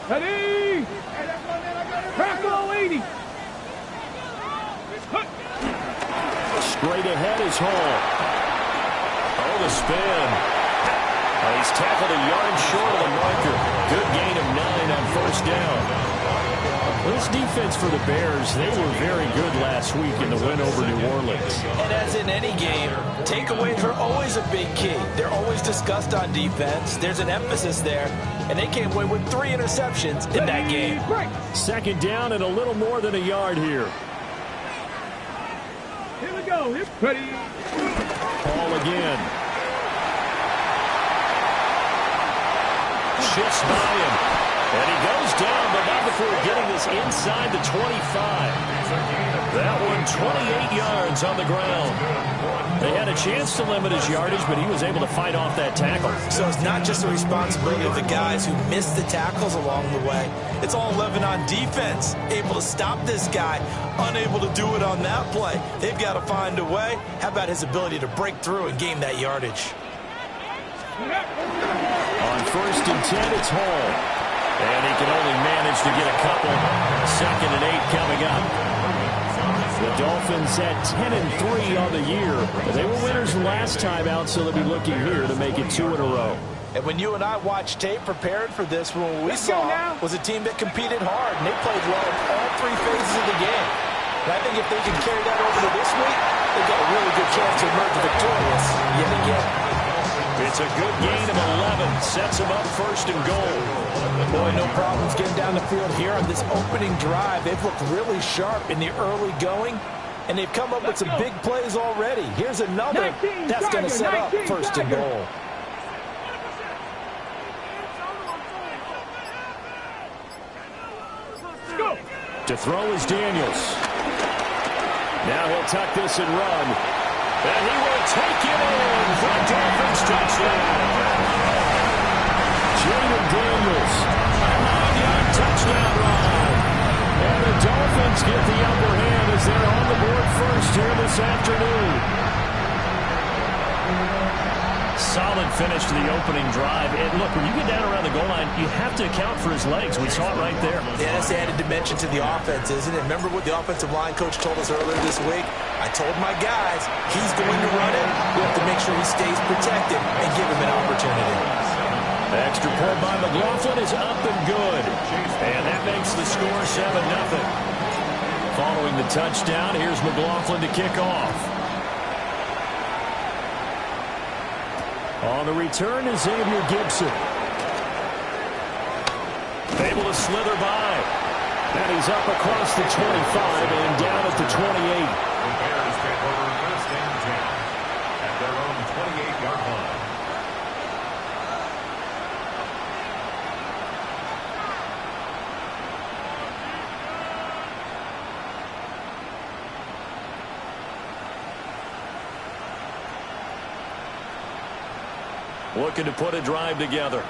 Ready? Tackle 80. Straight ahead is Hall. Oh, the spin. He's tackled a yard short of the marker. Good gain of 9 on first down. This defense for the Bears, they were very good last week in the win over New Orleans. And as in any game, takeaways are always a big key. They're always discussed on defense. There's an emphasis there. And they came away with 3 interceptions in that game. Second down and a little more than a yard here. Here we go. Ready? Ball again. Shifts by him. And he goes down, but not before getting this inside the 25. That one 28 yards on the ground. They had a chance to limit his yardage, but he was able to fight off that tackle. So it's not just the responsibility of the guys who missed the tackles along the way. It's all 11 on defense, able to stop this guy, unable to do it on that play. They've got to find a way. How about his ability to break through and gain that yardage? On first and 10, it's Hall. And he can only manage to get a couple. 2nd and 8 coming up. The Dolphins at 10-3 on the year. They were winners last time out, so they'll be looking here to make it 2 in a row. And when you and I watched tape prepared for this, what we saw was a team that competed hard, and they played well in all 3 phases of the game. And I think if they can carry that over to this week, they've got a really good chance to emerge victorious yet again. It's a good gain of 11. Sets them up 1st and goal. Boy, no problems getting down the field here on this opening drive. They've looked really sharp in the early going, and they've come up with some big plays already. Here's another that's going to set up 1st and goal. To throw is Daniels. Now he'll tuck this and run. And he will take it in for a Dolphins touchdown. Jaden Daniels, a 9-yard touchdown run. And the Dolphins get the upper hand as they're on the board first here this afternoon. Solid finish to the opening drive. And look, when you get down around the goal line, you have to account for his legs. We saw it right there. Yeah, that's the added dimension to the offense, isn't it? Remember what the offensive line coach told us earlier this week? I told my guys, he's going to run it. We have to make sure he stays protected and give him an opportunity. The extra point by McLaughlin is up and good. And that makes the score 7-0. Following the touchdown, here's McLaughlin to kick off. On the return is Xavier Gibson. Able to slither by. And he's up across the 25 and down at the 28. Bears take over 1st and 10 at their own 28-yard line. Looking to put a drive together.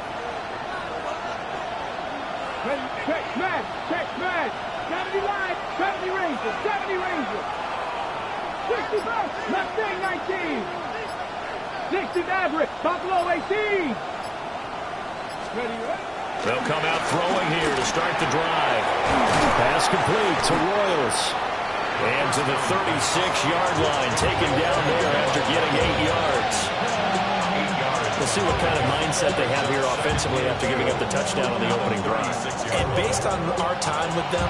Check smash. 70 line, 70 Rangers, 70 Rangers. 65, Mustang 19. 60 Maverick, Buffalo 18. Ready? They'll come out throwing here to start the drive. Pass complete to Royals. And to the 36-yard line, taken down there after getting 8 yards. We'll see what kind of mindset they have here offensively after giving up the touchdown on the opening drive. And based on our time with them,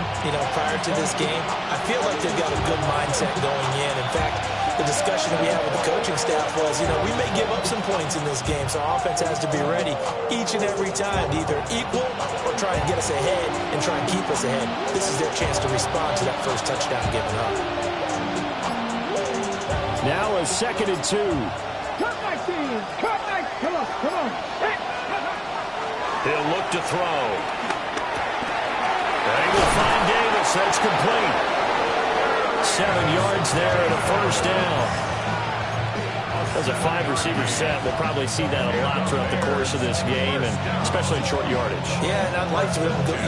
prior to this game, I feel like they've got a good mindset going in. In fact, the discussion that we had with the coaching staff was, we may give up some points in this game, so our offense has to be ready each and every time to either equal or try and get us ahead and try and keep us ahead. This is their chance to respond to that first touchdown given up. Now a 2nd and 2. Cut 19, cut 19. Come on. He'll look to throw. They will find Davis. That's complete. 7 yards there and a 1st down. As a 5-receiver set, we'll probably see that a lot throughout the course of this game, and especially in short yardage. Yeah, and I'd like to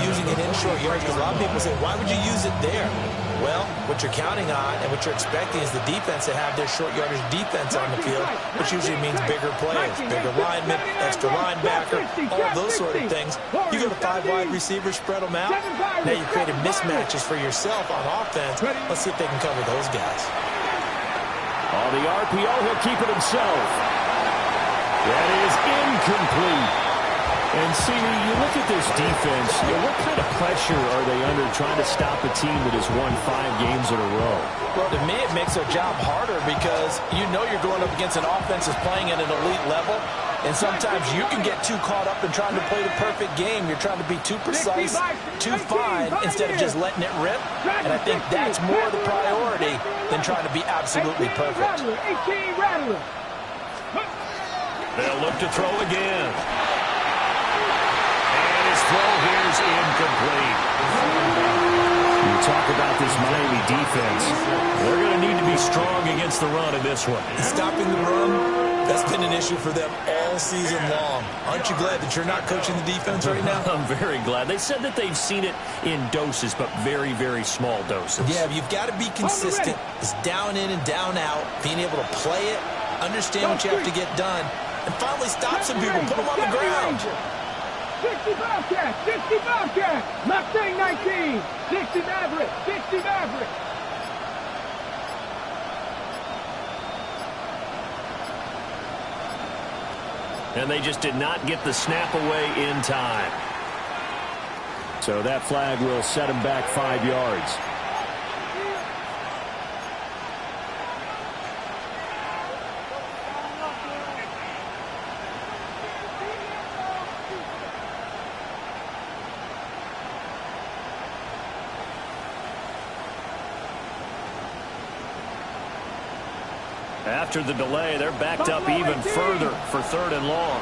using it in short yardage, because a lot of people say, why would you use it there? Well, what you're counting on and what you're expecting is the defense to have their short yardage defense on the field, which usually means bigger players, bigger linemen, extra linebacker, all those sort of things. You go to 5 wide receivers, spread them out. Now you created mismatches for yourself on offense. Let's see if they can cover those guys. On the RPO, he'll keep it himself. That is incomplete. And, see, you look at this defense, what kind of pressure are they under trying to stop a team that has won 5 games in a row? Well, to me, it makes their job harder because you know you're going up against an offense that's playing at an elite level, and sometimes you can get too caught up in trying to play the perfect game. You're trying to be too precise, too fine, instead of just letting it rip. And I think that's more the priority than trying to be absolutely perfect. They'll look to throw again. Throw here's incomplete. You talk about this Miami defense. They're going to need to be strong against the run in this one. Stopping the run, that's been an issue for them all season long. Aren't you glad that you're not coaching the defense right now? I'm very glad. They said that they've seen it in doses, but very, very small doses. Yeah, you've got to be consistent. It's down in and down out, being able to play it, understand what you have to get done, and finally stop some people, put them on the ground. 60 Bobcats, 60 Bobcats, Mustang 19, 60 Maverick, 60 Maverick. And they just did not get the snap away in time. So that flag will set him back 5 yards. After the delay, they're backed up even further for 3rd and long.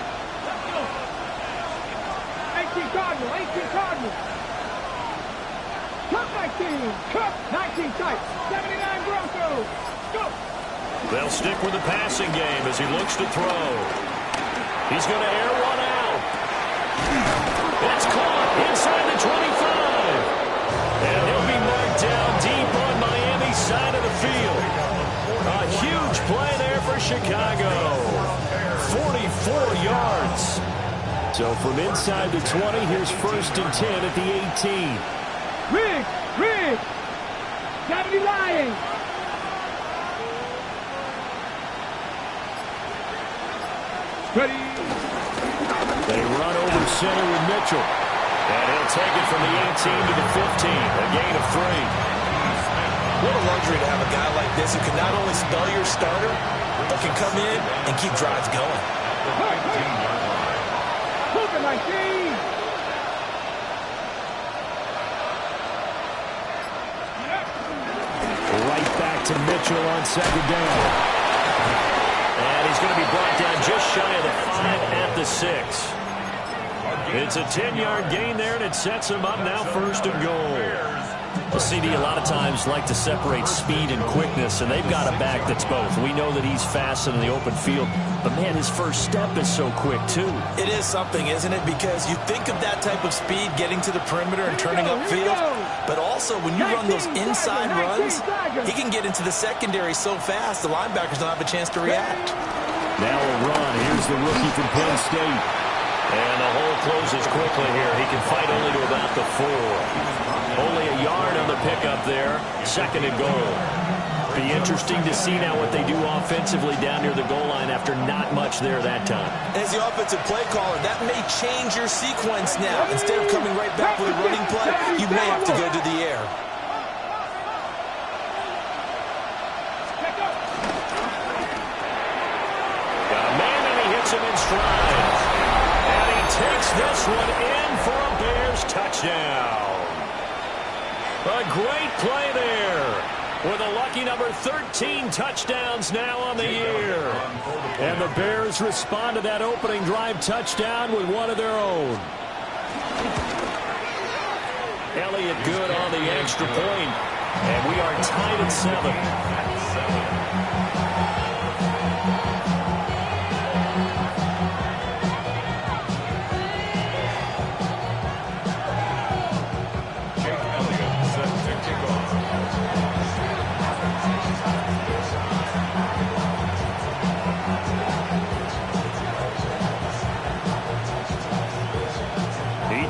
18 Cardinal, 18 Cardinal. Cup 19, Cup 19 tight, 79 Broncos. Go. They'll stick with the passing game as he looks to throw. He's going to air one out. It's caught inside the 25. And he'll be marked down deep on Miami's side of the field. A huge play there for Chicago. 44 yards. So from inside the 20, here's 1st and 10 at the 18. Riggs. Gotta be lying. Ready. They run over center with Mitchell. And he'll take it from the 18 to the 15. A gain of 3. What a luxury to have a guy like this who can not only spell your starter, but can come in and keep drives going. Hooker 19. Right back to Mitchell on 2nd down. And he's going to be brought down just shy of the 5 at the 6. It's a 10-yard gain there, and it sets him up now 1st and goal. The CD a lot of times like to separate speed and quickness, and they've got a back that's both. We know that he's fast in the open field, but, man, his first step is so quick, too. It is something, isn't it? Because you think of that type of speed getting to the perimeter and turning upfield, but also when you run those inside runs, he can get into the secondary so fast the linebackers don't have a chance to react. Now a run. Here's the rookie from Penn State. And the hole closes quickly here. He can fight only to about the 4. Only a yard on the pickup there. 2nd and goal. Be interesting to see now what they do offensively down near the goal line after not much there that time. As the offensive play caller, that may change your sequence now. Instead of coming right back with a running play, you may have to go to the air. Got a man and he hits him in stride. And he takes this one in for a Bears touchdown. A great play there with a lucky number 13 touchdowns now on the year. And the Bears respond to that opening drive touchdown with one of their own. Elliott good on the extra point. And we are tied at 7.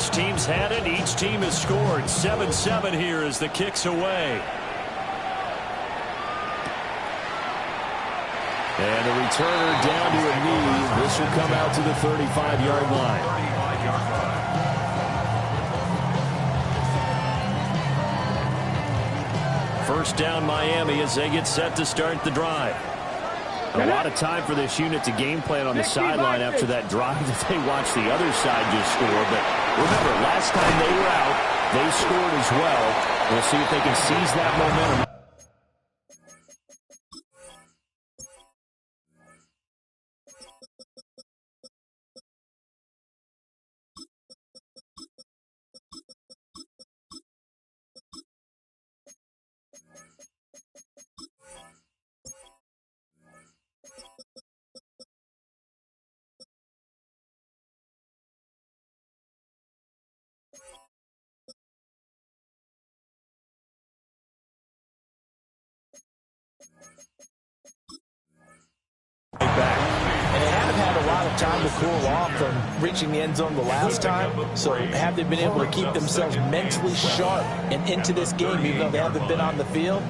Each team's had it. Each team has scored. 7-7 here as the kick's away. And the returner down to a knee. This will come out to the 35-yard line. 35-yard line. First down Miami as they get set to start the drive. A lot of time for this unit to game plan on the sideline after that drive that they watched the other side just score. But remember, last time they were out, they scored as well. We'll see if they can seize that momentum. And they haven't had a lot of time to cool off from reaching the end zone the last time. So have they been able to keep themselves mentally sharp and into this game, even though they haven't been on the field?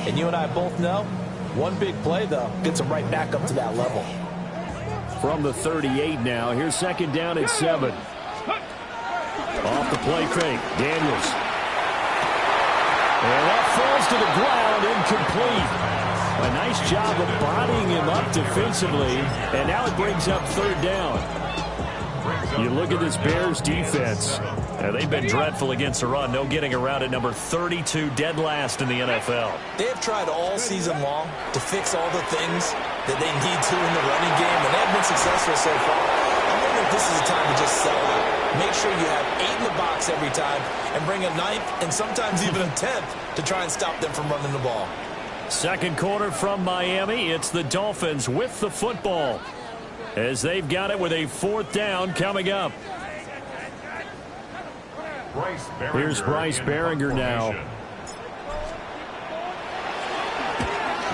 And you and I both know, one big play, though, gets them right back up to that level. From the 38 now, here's second down at 7. Off the play fake, Daniels. And that falls to the ground, incomplete. A nice job of bodying him up defensively, and now it brings up third down. You look at this Bears defense. They've been dreadful against the run. No getting around it. Number 32, dead last in the NFL. They have tried all season long to fix all the things that they need to in the running game, and they've been successful so far. I wonder if this is a time to just settle out. Make sure you have 8 in the box every time and bring a 9th and sometimes even a 10th to try and stop them from running the ball. Second quarter from Miami. It's the Dolphins with the football as they've got it with a 4th down coming up. Here's Bryce Baringer now.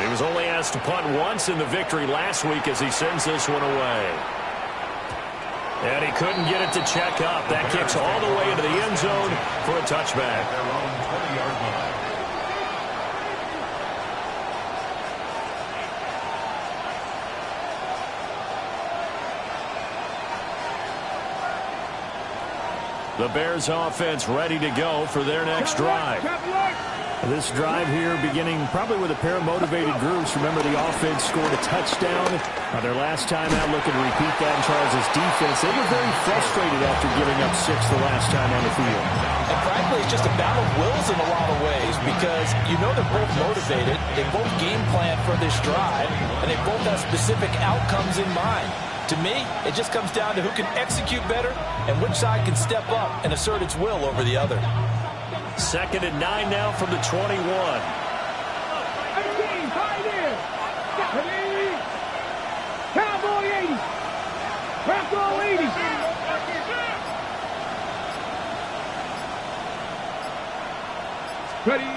He was only asked to punt once in the victory last week as he sends this one away. And he couldn't get it to check up. That kicks all the way into the end zone for a touchback. Their own 20-yard line. The Bears offense ready to go for their next drive. This drive here beginning probably with a pair of motivated groups. Remember, the offense scored a touchdown. Their last time out, looking to repeat that in Charles' defense. They were very frustrated after giving up 6 the last time on the field. And frankly, it's just a battle of wills in a lot of ways because you know they're both motivated. They both game plan for this drive, and they both have specific outcomes in mind. To me, it just comes down to who can execute better and which side can step up and assert its will over the other. 2nd and 9 now from the 21. Cowboy 80. Bronco 80. Ready.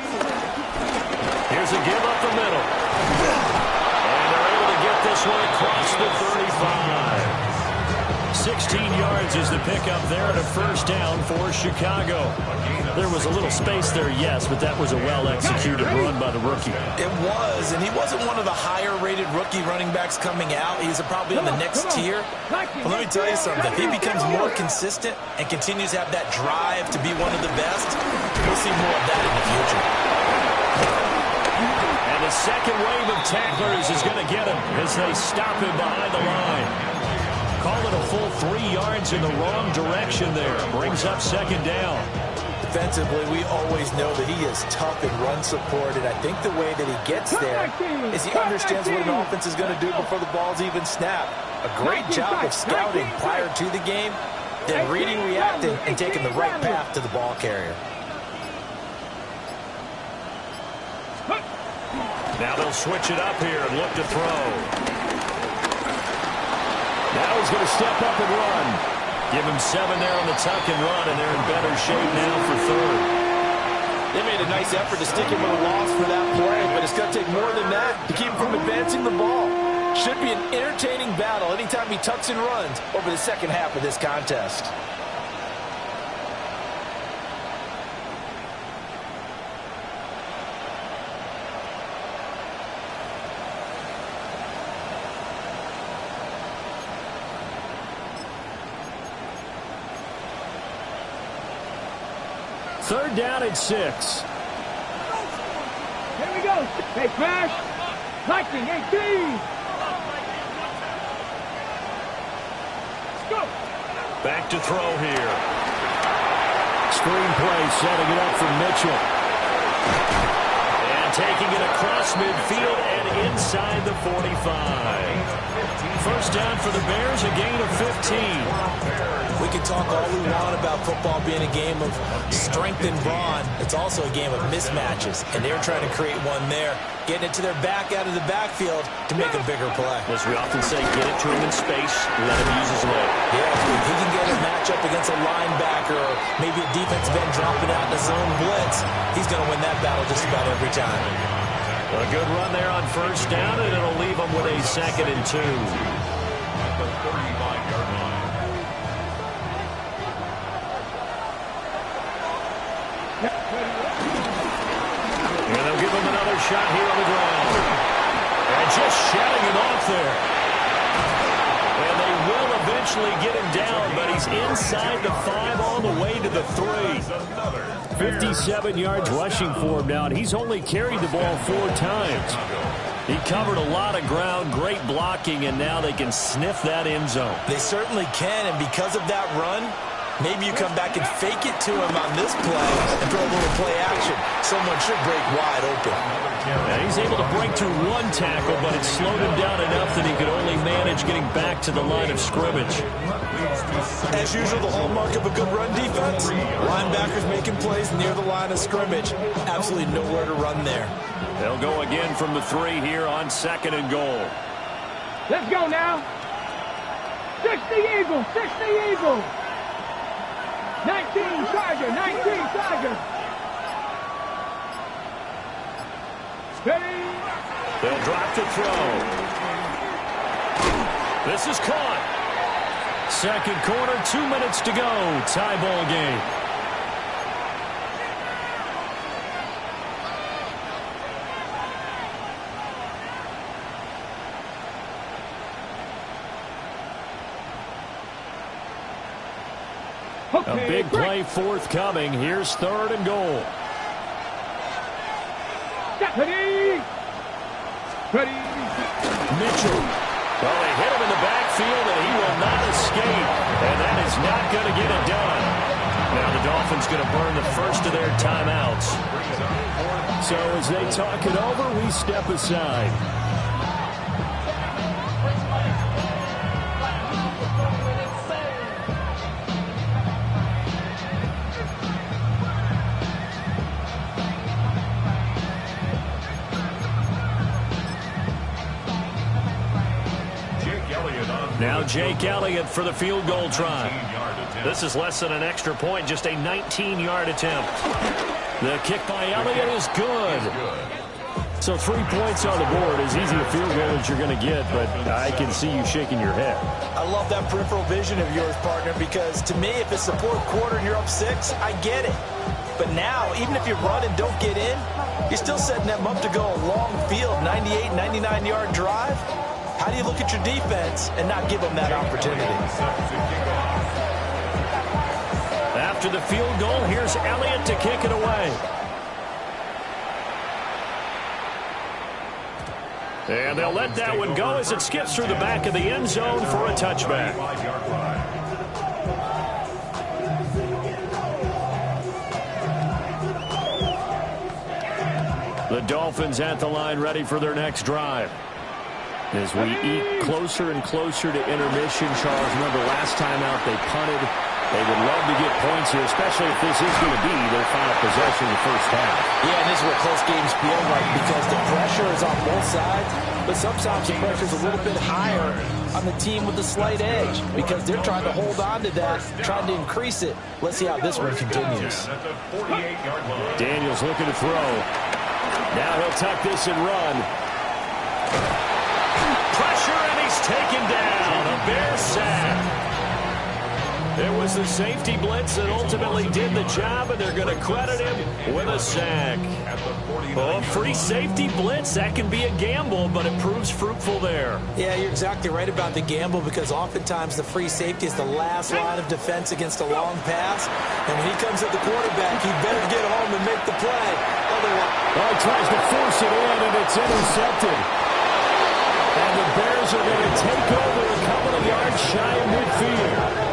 Here's a give up the middle. And they're able to get this one across the 35. 16 yards is the pickup there and a first down for Chicago. There was a little space there, yes, but that was a well-executed run by the rookie. It was, and he wasn't one of the higher-rated rookie running backs coming out. He's probably in the next tier. But let me tell you something. If he becomes more consistent and continues to have that drive to be one of the best, we'll see more of that in the future. And the second wave of tacklers is going to get him as they stop him behind the line. Call it a full 3 yards in the wrong direction there. Brings up second down. Defensively, we always know that he is tough and run support, and I think the way that he gets there is he understands what an offense is going to do before the ball's even snapped. A great job of scouting prior to the game, then reading, reacting, and taking the right path to the ball carrier. Now they'll switch it up here and look to throw. Now he's going to step up and run. Give him 7 there on the tuck and run, and they're in better shape now for 3rd. They made a nice effort to stick him with a loss for that play, but it's going to take more than that to keep him from advancing the ball. Should be an entertaining battle anytime he tucks and runs over the second half of this contest. 3rd down and 6. Here we go. Hey, Crash. Lightning, 18. Let's go. Back to throw here. Screen play, setting it up for Mitchell. And taking it across midfield and inside the 45. 1st down for the Bears, a gain of 15. We can talk all we want about football being a game of strength and brawn. It's also a game of mismatches, and they're trying to create one there, getting it to their back out of the backfield to make a bigger play. As we often say, get it to him in space, let him use his leg. Yeah, if he can get a matchup against a linebacker or maybe a defensive end dropping out in a zone blitz, he's going to win that battle just about every time. A good run there on 1st down, and it'll leave him with a 2nd and 2. At the 35-yard line. And they'll give him another shot here on the ground. And just shutting him off there. And they will eventually get him down, but he's inside the 5 all the way to the 3. 57 yards rushing for him now, and he's only carried the ball 4 times. He covered a lot of ground, great blocking, and now they can sniff that end zone. They certainly can, and because of that run, maybe you come back and fake it to him on this play and throw a little play action. Someone should break wide open. And he's able to break through 1 tackle, but it slowed him down enough that he could only manage getting back to the line of scrimmage. As usual, the hallmark of a good run defense, linebackers making plays near the line of scrimmage. Absolutely nowhere to run there. They'll go again from the 3 here on 2nd and goal. Let's go now. 60 Eagles, 60 Eagles. 19 Tiger, 19 Tiger. Ready? They'll drop to throw. This is caught. 2nd quarter, 2 minutes to go. Tie ball game. A big play forthcoming. Here's 3rd and goal. Ready? Ready? Mitchell. Well, they hit him in the backfield, and he will not escape. And that is not going to get it done. Now the Dolphins going to burn the first of their timeouts. So as they talk it over, we step aside. Now Jake Elliott for the field goal try. This is less than an extra point, just a 19-yard attempt. The kick by Elliott is good. So 3 points on the board, as easy a field goal as you're going to get, but I can see you shaking your head. I love that peripheral vision of yours, partner, because to me, if it's the 4th quarter and you're up 6, I get it. But now, even if you run and don't get in, you're still setting them up to go a long field, 98, 99-yard drive. How do you look at your defense and not give them that opportunity? After the field goal, here's Elliott to kick it away. And they'll let that one go as it skips through the back of the end zone for a touchback. The Dolphins at the line, ready for their next drive. As we eat closer and closer to intermission, Charles, remember last time out they punted. They would love to get points here, especially if this is going to be their final possession in the first half. Yeah, and this is what close games feel like because the pressure is on both sides, but sometimes the pressure is a little bit higher on the team with the slight edge because they're trying to hold on to that, trying to increase it. Let's see how this one continues. Daniels looking to throw. Now he'll tuck this and run. Pressure, and he's taken down. A Bear sack. It was the safety blitz that ultimately did the job, and they're going to credit him with a sack. Oh, free safety blitz, that can be a gamble, but it proves fruitful there. Yeah, you're exactly right about the gamble, because oftentimes the free safety is the last line of defense against a long pass. And when he comes at the quarterback, he better get home and make the play. Otherwise, he tries to force it in, and it's intercepted. And the Bears are going to take over a couple of yards shy of midfield.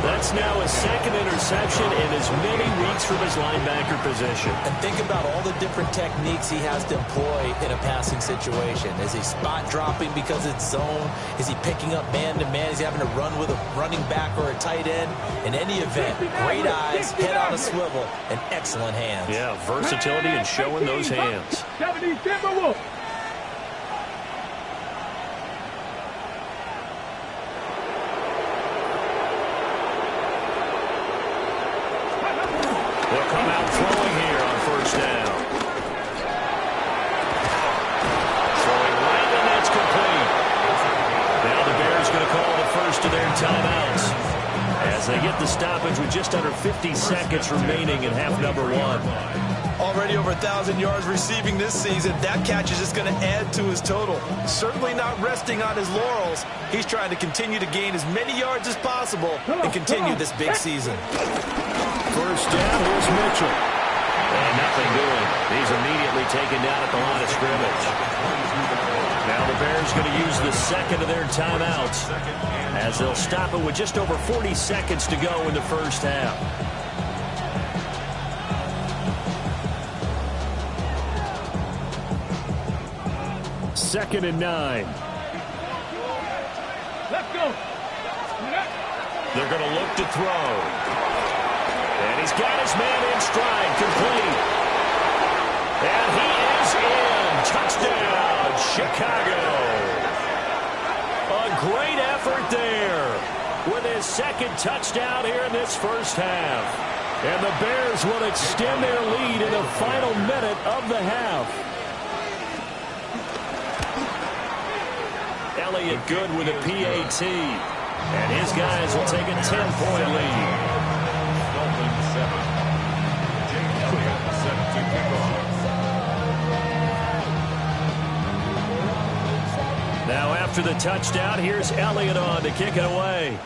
That's now his second interception in as many weeks from his linebacker position. And think about all the different techniques he has to employ in a passing situation. Is he spot dropping because it's zone? Is he picking up man-to-man? Is he having to run with a running back or a tight end? In any event, great eyes, head on a swivel, and excellent hands. Yeah, versatility and showing those hands. 70 Timberwolves. They'll come out throwing here on first down. Throwing right, and that's complete. Now the Bears going to call the first of their timeouts as they get the stoppage with just under 50 seconds remaining in half number one. Already over 1,000 yards receiving this season. That catch is just going to add to his total. Certainly not resting on his laurels. He's trying to continue to gain as many yards as possible and continue this big season. First down, here's Mitchell. And nothing doing. He's immediately taken down at the line of scrimmage. Now the Bears going to use the second of their timeouts as they'll stop it with just over 40 seconds to go in the first half. Second and 9. Let's go. They're going to look to throw. And he's got his man in stride, complete. And he is in. Touchdown, Chicago. A great effort there with his second touchdown here in this first half. And the Bears will extend their lead in the final minute of the half. Elliott good with a PAT. And his guys will take a 10-point lead. Now after the touchdown, here's Elliott on to kick it away.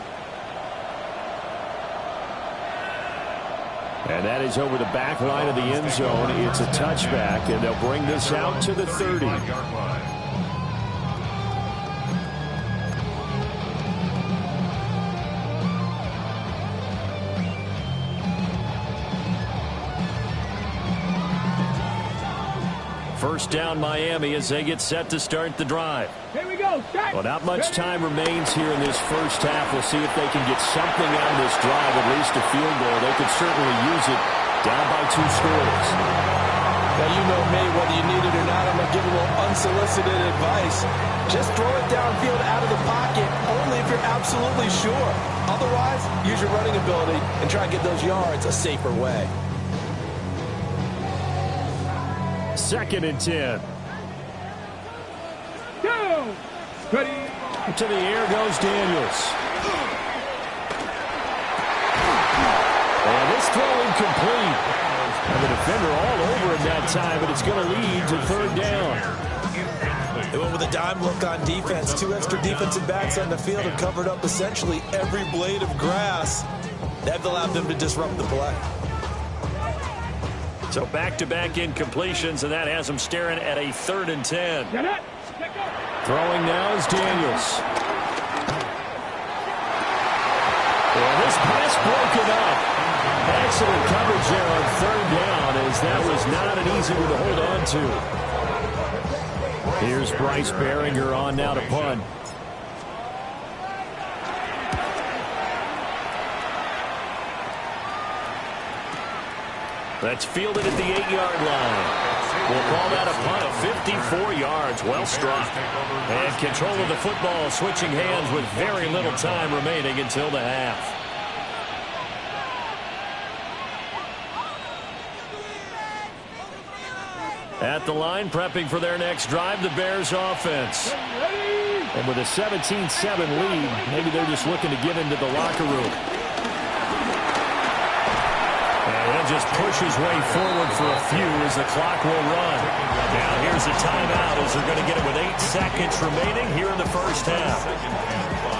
And that is over the back line of the end zone. It's a touchback, and they'll bring this out to the 30. First down Miami as they get set to start the drive. Here we go. Well, not much time remains here in this first half. We'll see if they can get something out of this drive, at least a field goal. They could certainly use it down by 2 scores. Well, you know me, whether you need it or not, I'm going to give you a little unsolicited advice. Just throw it downfield out of the pocket, only if you're absolutely sure. Otherwise, use your running ability and try and get those yards a safer way. Second and 10. Go. Ready. To the air goes Daniels. And this throw incomplete. And the defender all over him that time, but it's going to lead to third down. They went with a dime look on defense. 2 extra defensive backs on the field and covered up essentially every blade of grass. That allowed them to disrupt the play. So back-to-back incompletions, and that has them staring at a 3rd and 10. Throwing now is Daniels. And this pass broken up. Excellent coverage there on 3rd down, as that was not an easy one to hold on to. Here's Bryce Behringer on now to punt. That's fielded at the 8-yard line. We'll call that a punt of 54 yards. Well struck. And control of the football switching hands with very little time remaining until the half. At the line, prepping for their next drive, the Bears offense. And with a 17-7 lead, maybe they're just looking to get into the locker room. And he'll just push his way forward for a few as the clock will run. Now here's a timeout as they're going to get it with 8 seconds remaining here in the first half.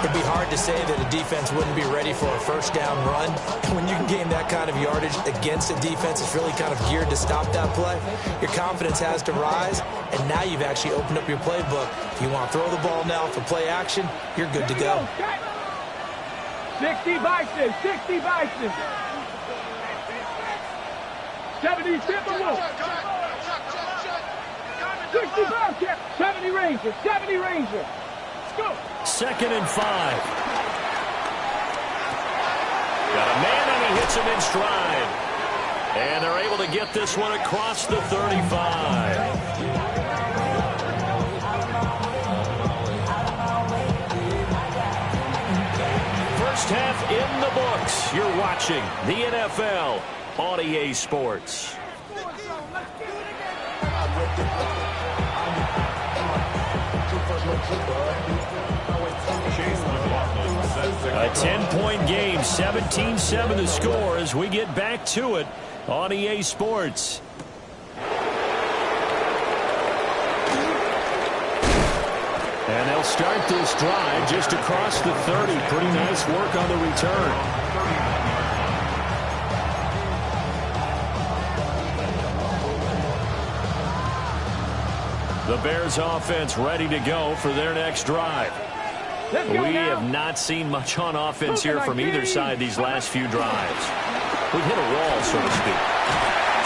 It'd be hard to say that a defense wouldn't be ready for a first down run. When you can gain that kind of yardage against a defense that's really kind of geared to stop that play, your confidence has to rise, and now you've actually opened up your playbook. If you want to throw the ball now for play action, you're good to go. 60 Bison, 60 Bison. 70 Timberwolves. 60 Bobcat. 70 Rangers, 70 Rangers. Let's go. 2nd and 5. Got a man and he hits him in stride. And they're able to get this one across the 35. First half in the books. You're watching the NFL on EA Sports. A 10-point game, 17-7 the score as we get back to it on EA Sports. And they'll start this drive just across the 30. Pretty nice work on the return. The Bears offense ready to go for their next drive. We have not seen much on offense here from either side these last few drives. We've hit a wall, so to speak.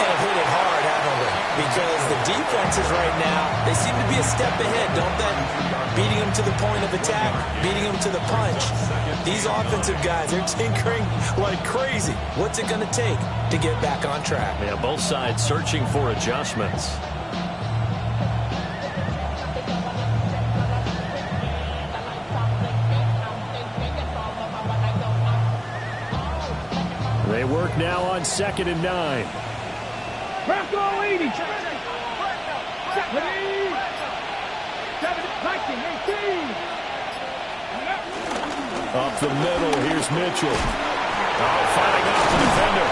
And hit it hard, haven't we? Because the defenses right now, they seem to be a step ahead, don't they? Beating them to the point of attack, beating them to the punch. These offensive guys, they're tinkering like crazy. What's it going to take to get back on track? Yeah, both sides searching for adjustments. They work now on 2nd and 9. Bronco 80. 70. 19. Up the middle, here's Mitchell. Fighting off the defender.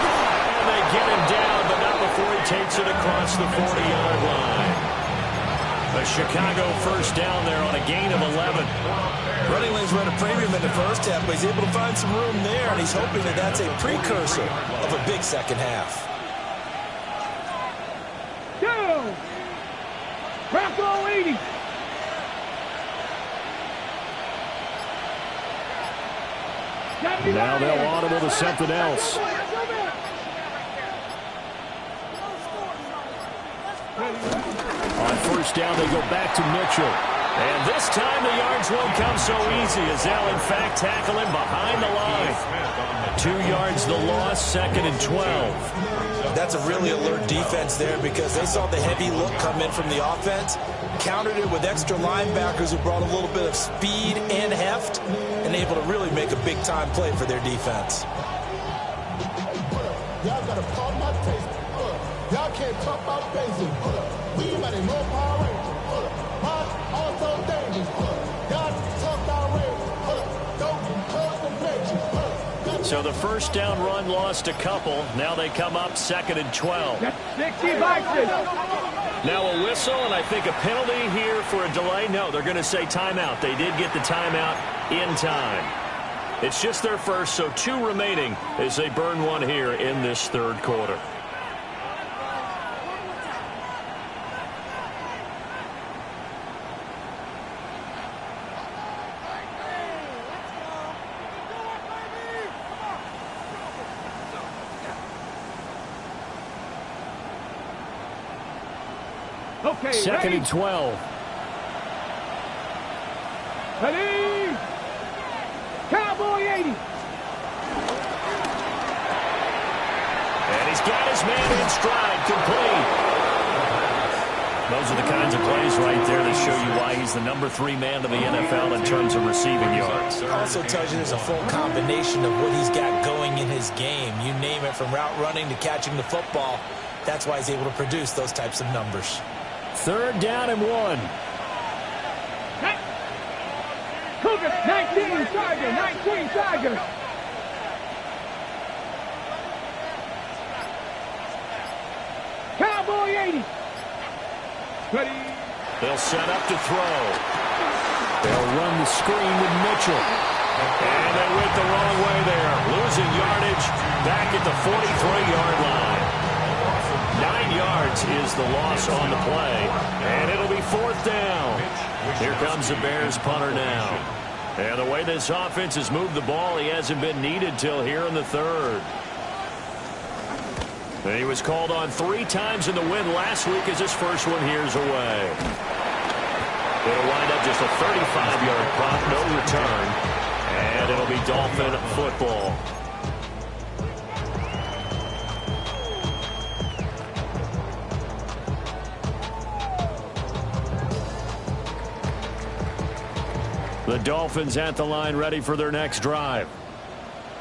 And they get him down, but not before he takes it across the 40-yard line. A Chicago first down there on a gain of 11. Running lanes run a premium in the first half, but he's able to find some room there, and he's hoping that that's a precursor of a big second half. Down. Bronco 80. Now they'll audible to something else. On first down, they go back to Mitchell. And this time the yards won't come so easy as they'll, in fact, tackle him behind the line. 2 yards the loss, 2nd and 12. That's a really alert defense there because they saw the heavy look come in from the offense, countered it with extra linebackers who brought a little bit of speed and heft, and able to really make a big-time play for their defense. Y'all got to call my taste. Y'all can't talk about basic. We got a no power ranger. Also dangerous. Y'all talk about race. Don't cause the So the first down run lost a couple. Now they come up 2nd and 12. 60 boxes. Now a whistle, and I think a penalty here for a delay. No, they're going to say timeout. They did get the timeout in time. It's just their first, so 2 remaining as they burn one here in this third quarter. Okay, 2nd and 12. Ready? Cowboy 80. And he's got his man in stride, complete. Those are the kinds of plays right there that show you why he's the number 3 man of the NFL in terms of receiving yards. Also tells you there's a full combination of what he's got going in his game. You name it, from route running to catching the football. That's why he's able to produce those types of numbers. 3rd down and 1. Cougar, 19 Tiger, 19 Tiger. Cowboy 80. Ready. They'll set up to throw. They'll run the screen with Mitchell. And they went the wrong way there. Losing yardage back at the 43-yard line. 9 yards is the loss on the play. And it'll be 4th down. Here comes the Bears punter now. And the way this offense has moved the ball, he hasn't been needed till here in the 3rd. And he was called on 3 times in the win last week as his first one here's away. It'll wind up just a 35-yard punt, no return. And it'll be Dolphin football. The Dolphins at the line ready for their next drive.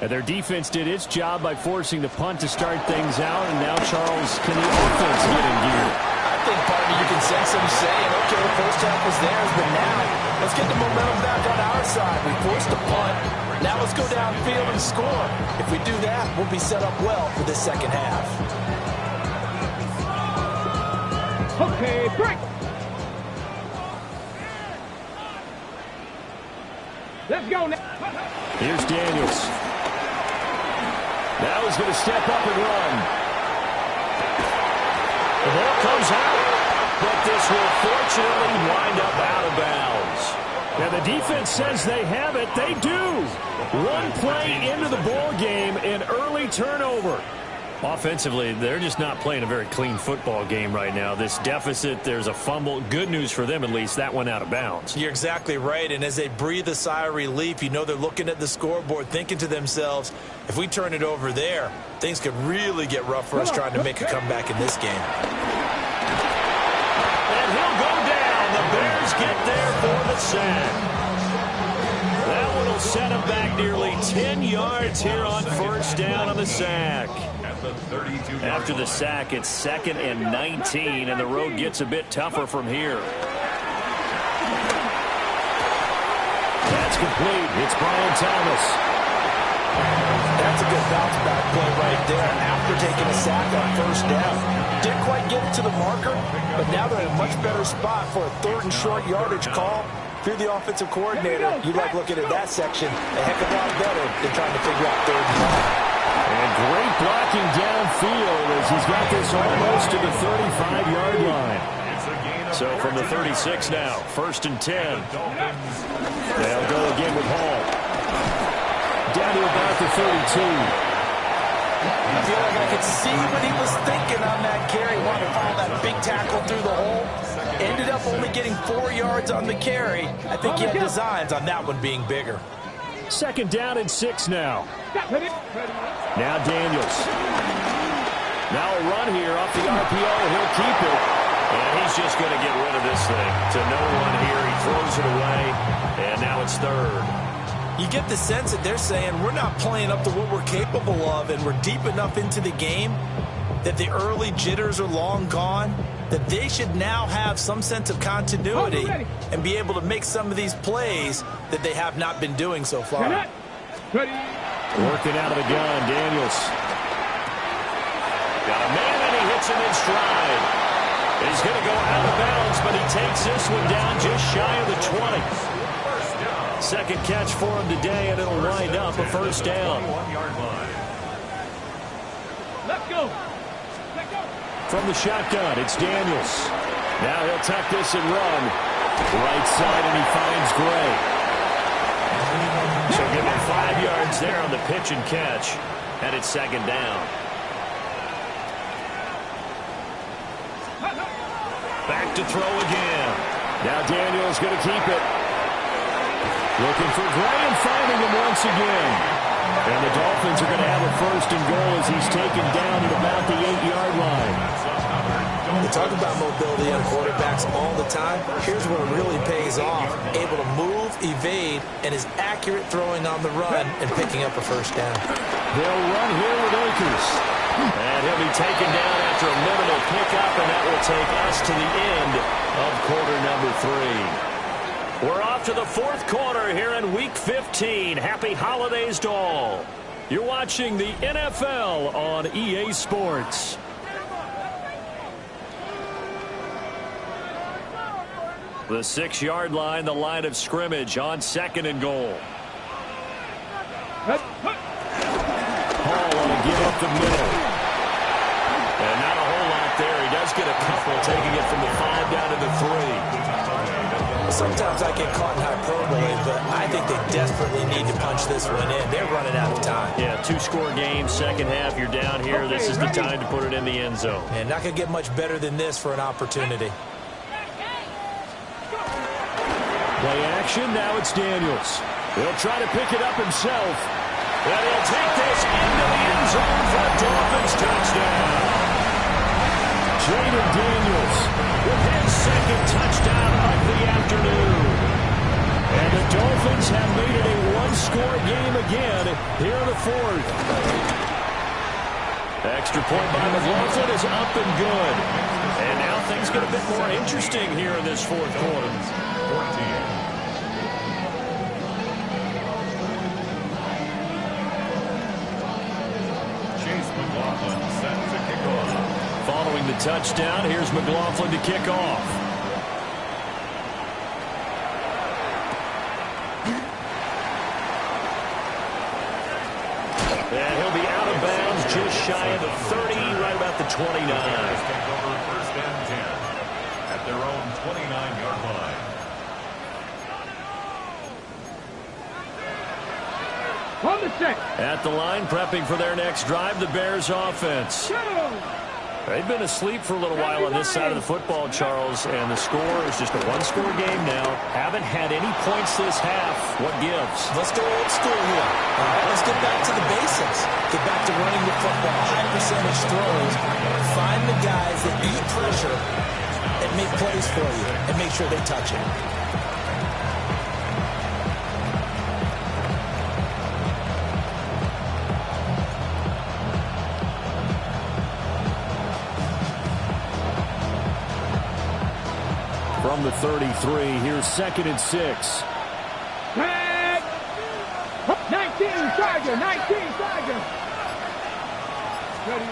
And their defense did its job by forcing the punt to start things out. And now, Charles, can the offense get in gear? I think, partner, you can sense them saying, okay, the first half was theirs, but now let's get the momentum back on our side. We forced a punt. Now let's go downfield and score. If we do that, we'll be set up well for this second half. Okay, break. Let's go now. Here's Daniels. Now he's going to step up and run. The ball comes out, but this will fortunately wind up out of bounds. And the defense says they have it. They do. One play into the ball game, an early turnover. Offensively, they're just not playing a very clean football game right now. This deficit, there's a fumble. Good news for them, at least. That went out of bounds. You're exactly right. And as they breathe a sigh of relief, you know they're looking at the scoreboard, thinking to themselves, if we turn it over there, things could really get rough for us trying to make a comeback in this game. And he'll go down. The Bears get there for the sack. That one will set him back nearly 10 yards here on first down on the sack. After the sack, it's 2nd and 19, and the road gets a bit tougher from here. That's complete. It's Brian Thomas. That's a good bounce back play right there after taking a sack on first down. Didn't quite get it to the marker, but now they're in a much better spot for a 3rd and short yardage call. If you're the offensive coordinator, you like looking at that section a heck of a lot better than trying to figure out 3rd and long. And great blocking downfield as he's got this almost to the 35-yard line. So from the 36 now, 1st and 10. They'll go again with Hall. Down to about the 32. I feel like I could see what he was thinking on that carry. Wanted to follow that big tackle through the hole. Ended up only getting 4 yards on the carry. I think he had designs on that one being bigger. 2nd down and 6 now. Now Daniels. Now a run here off the RPO. He'll keep it. And he's just going to get rid of this thing. To no one here. He throws it away. And now it's 3rd. You get the sense that they're saying we're not playing up to what we're capable of, and we're deep enough into the game that the early jitters are long gone, that they should now have some sense of continuity and be able to make some of these plays that they have not been doing so far. Working out of the gun, Daniels. Got a man, and he hits him in stride. He's going to go out of bounds, but he takes this one down just shy of the 20. 2nd catch for him today, and it'll wind up a 1st down. Let's go. From the shotgun, it's Daniels. Now he'll tuck this and run. Right side, and he finds Gray. So give him 5 yards there on the pitch and catch. And it's 2nd down. Back to throw again. Now Daniels going to keep it. Looking for Gray and finding him once again. And the Dolphins are going to have a 1st and goal as he's taken down at about the 8-yard line. We talk about mobility on quarterbacks all the time. Here's where it really pays off. Able to move, evade, and is accurate throwing on the run and picking up a 1st down. They'll run here with Akers. And he'll be taken down after a minimal pickup, and that will take us to the end of quarter number 3. We're off to the fourth quarter here in Week 15. Happy holidays to all. You're watching the NFL on EA Sports. The 6-yard line, the line of scrimmage on 2nd and goal. Hall on a give up the middle. And not a whole lot there. He does get a couple, taking it from the 5 down to the 3. Sometimes I get caught in hyperbole, but I think they desperately need to punch this one in. They're running out of time. Yeah, 2-score game, second half, you're down here. This is the time to put it in the end zone. And not going to get much better than this for an opportunity. Play action, now it's Daniels. He'll try to pick it up himself. And he'll take this into the end zone for a Dolphins touchdown. Jayden Daniels with his second touchdown of the afternoon. And the Dolphins have made it a one-score game again here in the fourth. Extra point by McLaughlin is up and good. And now things get a bit more interesting here in this fourth quarter. 14. Following the touchdown, here's McLaughlin to kick off. And he'll be out of bounds just shy of the 30, right about the 29. First and 10 at their own 29-yard line. On the set. At the line, prepping for their next drive, the Bears offense. They've been asleep for a little while on this side of the football, Charles, and the score is just a one-score game now. Haven't had any points this half. What gives? Let's go old school here. All right, let's get back to the basics. Get back to running the football, high percentage throws. Find the guys that eat pressure and make plays for you and make sure they touch it. From the 33, here's 2nd and 6. Tag! 19, Tiger, 19, Tiger. Ready,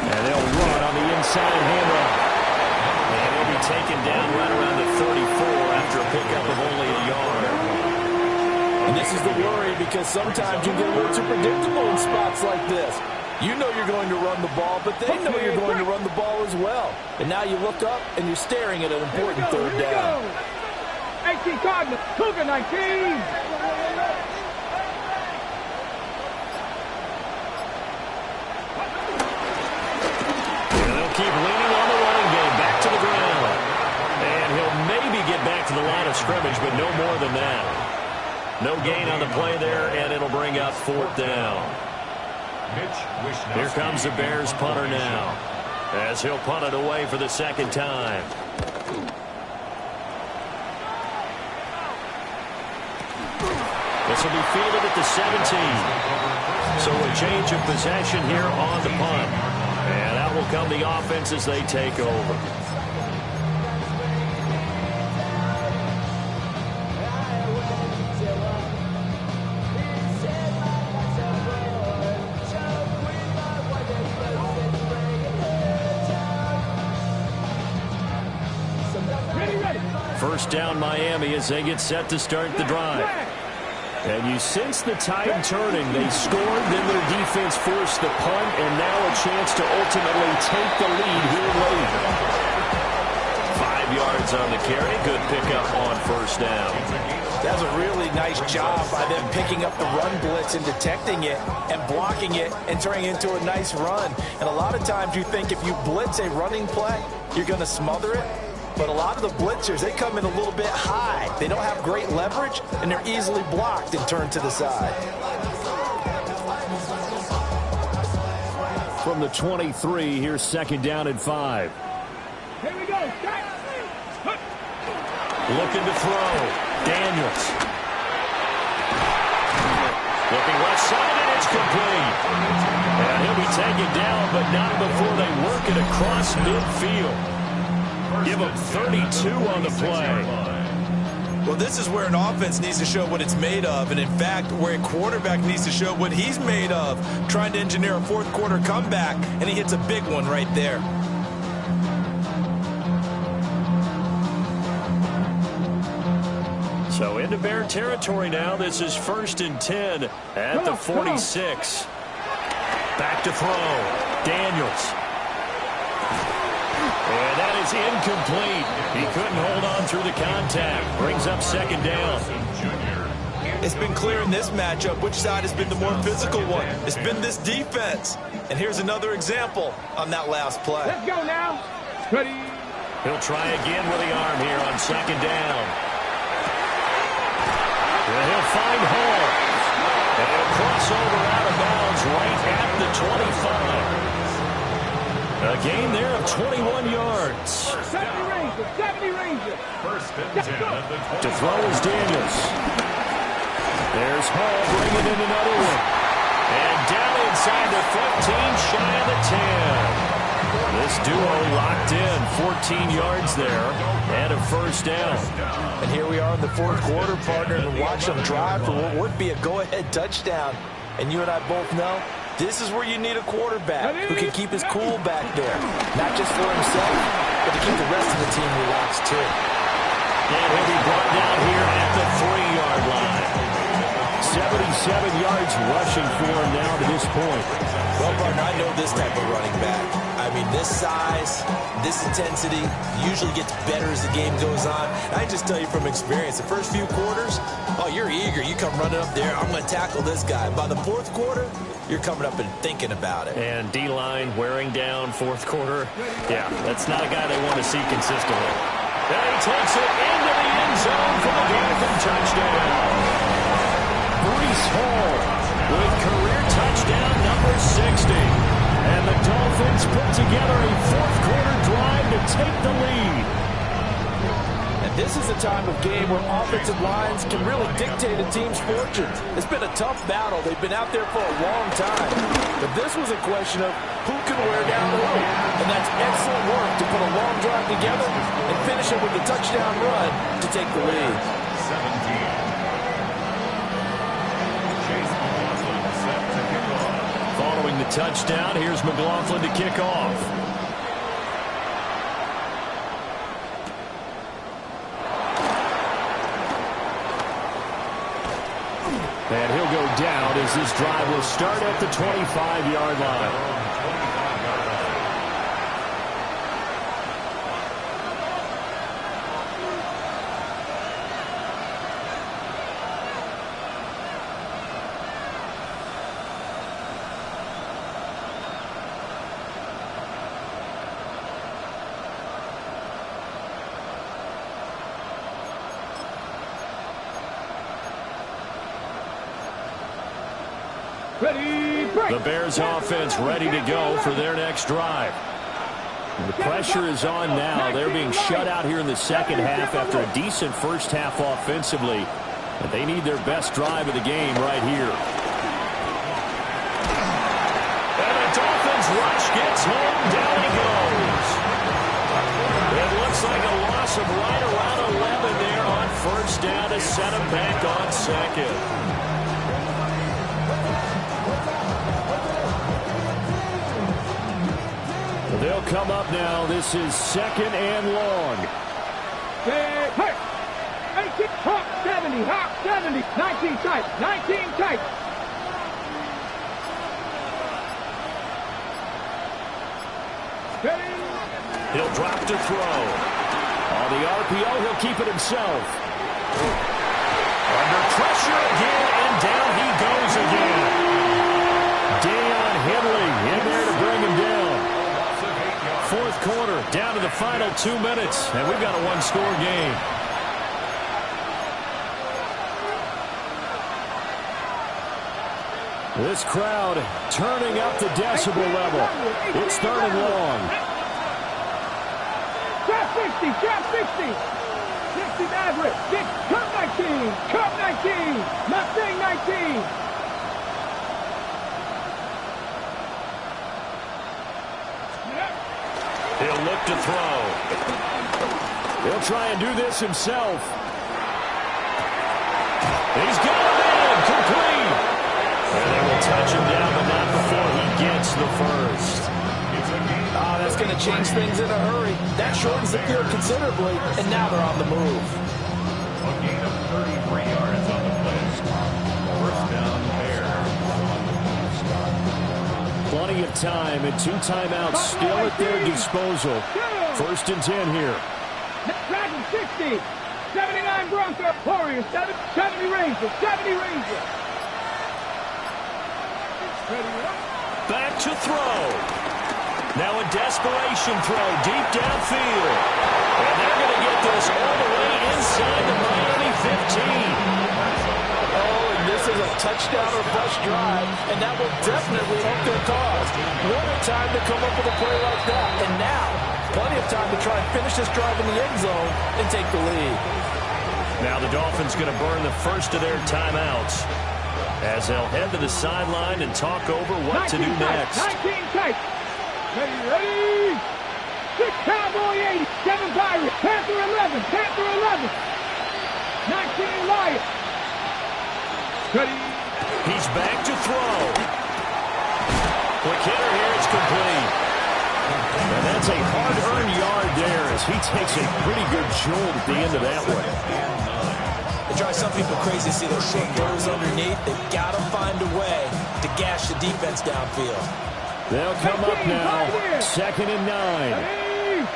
And they'll run on the inside handoff. And he'll be taken down right around the 34 after a pickup of only a yard. And this is the worry because sometimes you get a little too predictable in spots like this. You know you're going to run the ball, but they know you're going to run the ball as well. And now you look up and you're staring at an important third down. 18 Cardinals, Cougar 19. And they'll keep leaning on the running game back to the ground. And he'll maybe get back to the line of scrimmage, but no more than that. No gain on the play there, and it'll bring up 4th down. Here comes the Bears punter now, as he'll punt it away for the second time. This will be fielded at the 17. So a change of possession here on the punt. And out will come the offense as they take over. First down Miami as they get set to start the drive. And you sense the tide turning. They scored, then their defense forced the punt, and now a chance to ultimately take the lead here late. 5 yards on the carry. Good pickup on first down. That was a really nice job by them picking up the run blitz and detecting it and blocking it and turning it into a nice run. And a lot of times you think if you blitz a running play, you're going to smother it. But a lot of the blitzers, they come in a little bit high. They don't have great leverage, and they're easily blocked and turned to the side. From the 23, here's 2nd down and 5. Here we go. Looking to throw. Daniels. Looking left side, and it's complete. And he'll be taken down, but not before they work it across midfield. Give him 32 on the play. Well, this is where an offense needs to show what it's made of, and in fact, where a quarterback needs to show what he's made of, trying to engineer a fourth quarter comeback, and he hits a big one right there. So into Bear territory now. This is 1st and 10 at the 46. Back to throw. Daniels. And that is incomplete. He couldn't hold on through the contact. Brings up 2nd down. It's been clear in this matchup which side has been the more physical one. It's been this defense. And here's another example on that last play. Let's go now. Ready. He'll try again with the arm here on 2nd down. And he'll find Hall. And he'll cross over out of bounds right at the 25. A gain there of 21 yards. 70 Rangers, 70 Rangers. 1st and 10 at the 20. To throw is Daniels. There's Hall bringing in another one. And down inside the 15, shy of the 10. This duo locked in, 14 yards there, and a 1st down. And here we are in the 4th quarter, partner, and watch them drive for what would be a go-ahead touchdown. And you and I both know this is where you need a quarterback who can keep his cool back there. Not just for himself, but to keep the rest of the team relaxed, too. And he'll be brought down here at the 3-yard line. 77 yards rushing for him now to this point. Well, partner, I know this type of running back. I mean, this size, this intensity usually gets better as the game goes on. I just tell you from experience, the first few quarters, oh, you're eager. You come running up there, I'm going to tackle this guy. By the 4th quarter, you're coming up and thinking about it. And D-line wearing down 4th quarter. Yeah, that's not a guy they want to see consistently. And he takes it into the end zone for the Dolphin touchdown. Breece Hall with career touchdown number 60. And the Dolphins put together a 4th quarter drive to take the lead. And this is a time of game where offensive lines can really dictate a team's fortunes. It's been a tough battle. They've been out there for a long time. But this was a question of who can wear down who. And that's excellent work to put a long drive together and finish it with a touchdown run to take the lead. 17. Following the touchdown, here's McLaughlin to kick off. And he'll go down as this drive will start at the 25-yard line. Ready, break. The Bears offense ready to go for their next drive. The pressure is on now. They're being shut out here in the 2nd half after a decent 1st half offensively. But they need their best drive of the game right here. And the Dolphins rush gets home. Down he goes. It looks like a loss of right around 11 there on 1st down to set him back on 2nd. They'll come up now. This is 2nd and long. Hey, hey. 18, hop 70, hop 70. 19 tight, 19 tight. Ready. He'll drop to throw. On the RPO, he'll keep it himself. Under pressure again, and down he goes again. Deion Henley in there to bring him down. 4th quarter, down to the final 2 minutes, and we've got a 1-score game. This crowd turning up the decibel level. It's 3rd and long. Trap 60, trap 60. 60 Maverick, 6, Cup 19, Cup 19, Mustang 19. He'll look to throw. He'll try and do this himself. He's got him in, complete. And they will touch him down, but not before he gets the first. That's going to change things in a hurry. That shortens the field considerably, and now they're on the move. A gain of 33 yards on the play. First down, Bears. Plenty of time and 2 timeouts still at their disposal. First and 10 here. Dragon 60. 79 Broncos. Warriors 70 Rangers. 70 Rangers. Back to throw. Now a desperation throw deep downfield. And they're going to get this all the way inside the Miami 15. Oh, and this is a touchdown or bust drive, and that will definitely help their cause. What a time to come up with a play like that. And now, plenty of time to try and finish this drive in the end zone and take the lead. Now the Dolphins going to burn the first of their timeouts as they'll head to the sideline and talk over what to do next. 19 tight. Ready. 6 Cowboy 80. 7 Pirates. Panther 11. Panther 11. 19 Lions. Ready. He's back to throw. Quick hitter here. It's complete. And that's a hard-earned yard there as he takes a pretty good jolt at the end of that one. It drives some people crazy to see those short throws underneath. They've got to find a way to gash the defense downfield. They'll come up now. 2nd and 9.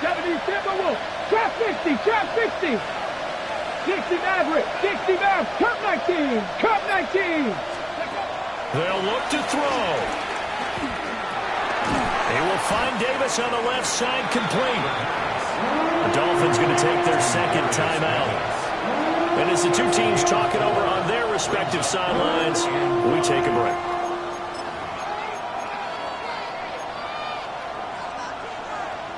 70 Timberwolves. Trap 60. Trap 60. 60 Maverick. 60 Maverick. Cup 19. Cup 19. They'll look to throw. They will find Davis on the left side, complete. The Dolphins going to take their second timeout. And as the two teams talk it over on their respective sidelines, we take a break.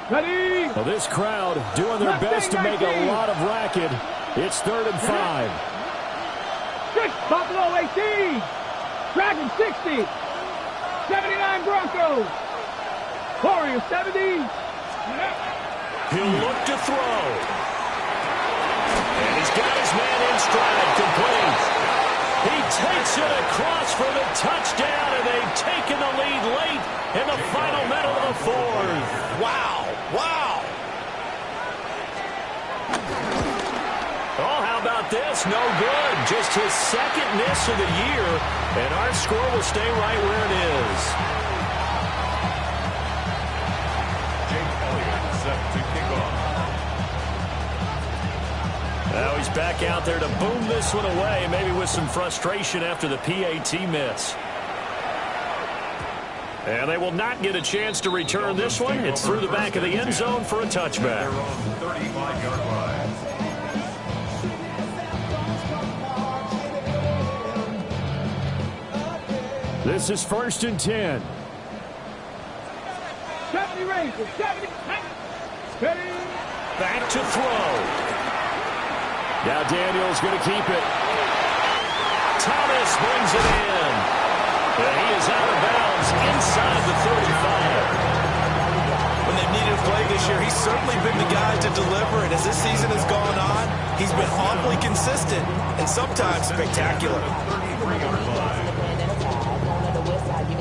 Ready? Well, this crowd doing their best to make a lot of racket. It's 3rd and 5. 6 Buffalo 18. Dragon 60. 79 Broncos. Warriors 70. He'll look to throw. And he's got his man in stride, complete. He takes it across for the touchdown, and they've taken the lead late in the final minute of the 4th. Wow. Wow. Oh, how about this? No good. Just his 2nd miss of the year, and our score will stay right where it is. Jake Elliott set to kick off. Now he's back out there to boom this one away, maybe with some frustration after the PAT miss. And they will not get a chance to return this one. It's through the back of the end zone for a touchback. Their own 35-yard line. This is 1st and 10. 70 Rangers. 70. Ready? Back to throw. Now Daniels going to keep it. Thomas brings it in. And he is out of bounds inside the 35. When they've needed a play this year, he's certainly been the guy to deliver. And as this season has gone on, he's been awfully consistent and sometimes spectacular.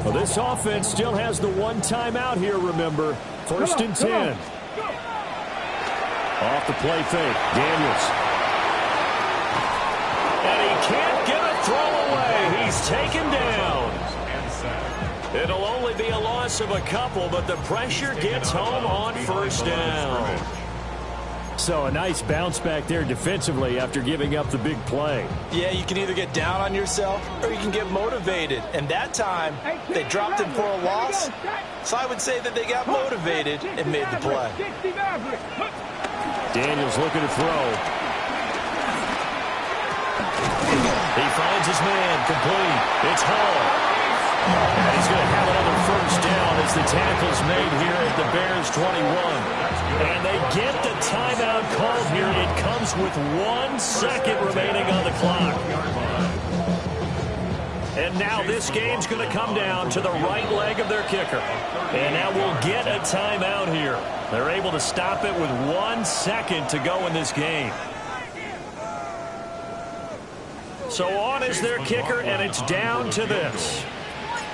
Well, this offense still has the 1 timeout here, remember. 1st and 10. Off the play fake. Daniels. And he can't get a throw away. He's taken down. It'll only be a loss of a couple, but the pressure gets home on 1st down. So a nice bounce back there defensively after giving up the big play. Yeah, you can either get down on yourself or you can get motivated. And that time, they dropped him for a loss. So I would say that they got motivated and made the play. Daniels looking to throw. He finds his man, complete. It's Hall. And he's going to have another 1st down as the tackle's made here at the Bears 21. And they get the timeout called here. It comes with 1 second remaining on the clock. And now this game's going to come down to the right leg of their kicker. And now we'll get a timeout here. They're able to stop it with 1 second to go in this game. So on is their kicker, and it's down to this.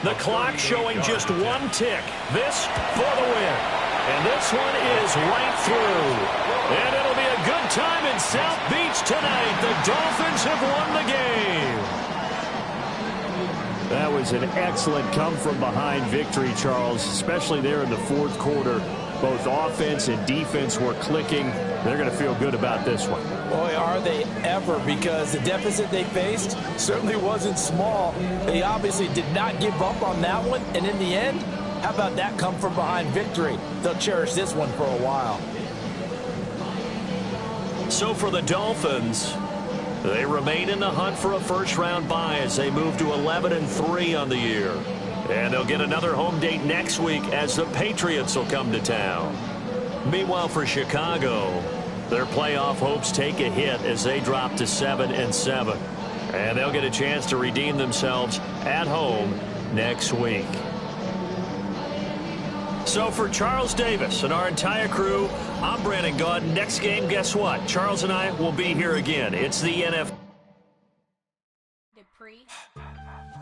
The clock showing just one tick. This for the win. And this one is right through. And it'll be a good time in South Beach tonight. The Dolphins have won the game. That was an excellent come-from-behind victory, Charles, especially there in the fourth quarter. Both offense and defense were clicking. They're going to feel good about this one. Boy, are they ever, because the deficit they faced certainly wasn't small. They obviously did not give up on that one, and in the end, how about that come-from-behind victory? They'll cherish this one for a while. So for the Dolphins, they remain in the hunt for a first-round bye as they move to 11-3 on the year. And they'll get another home date next week as the Patriots will come to town. Meanwhile, for Chicago, their playoff hopes take a hit as they drop to 7-7. And they'll get a chance to redeem themselves at home next week. So for Charles Davis and our entire crew, I'm Brandon Gaud. Next game, guess what? Charles and I will be here again. It's the NFL.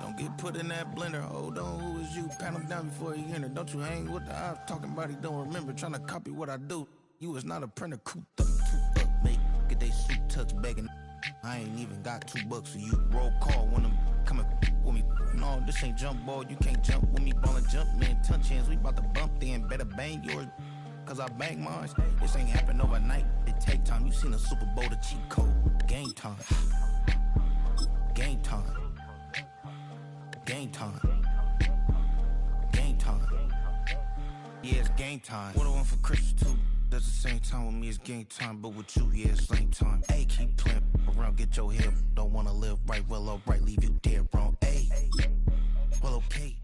Don't get put in that blender. Hold on, who is you? Pat him down before he enter. Don't you hang with the eyes talking about he don't remember. Trying to copy what I do. You is not a printer. Cooped up, toot up, make get they suit touch begging. I ain't even got $2 for you. Roll call when I'm coming with me. No, this ain't jump ball. You can't jump with me. Ballin' jump, man. Touch hands. We about to bump then. Better bang yours, cause I bang mine. This ain't happen overnight. It take time. You seen a Super Bowl, the cheat code. Game time. Game time. Game time. Game time. Yeah, it's game time. What I want for Christmas too. That's the same time with me, it's game time. But with you, yeah, it's same time. Hey, keep playing around, get your head. Don't wanna live right, well, alright, leave you dead wrong. Hey, well, okay.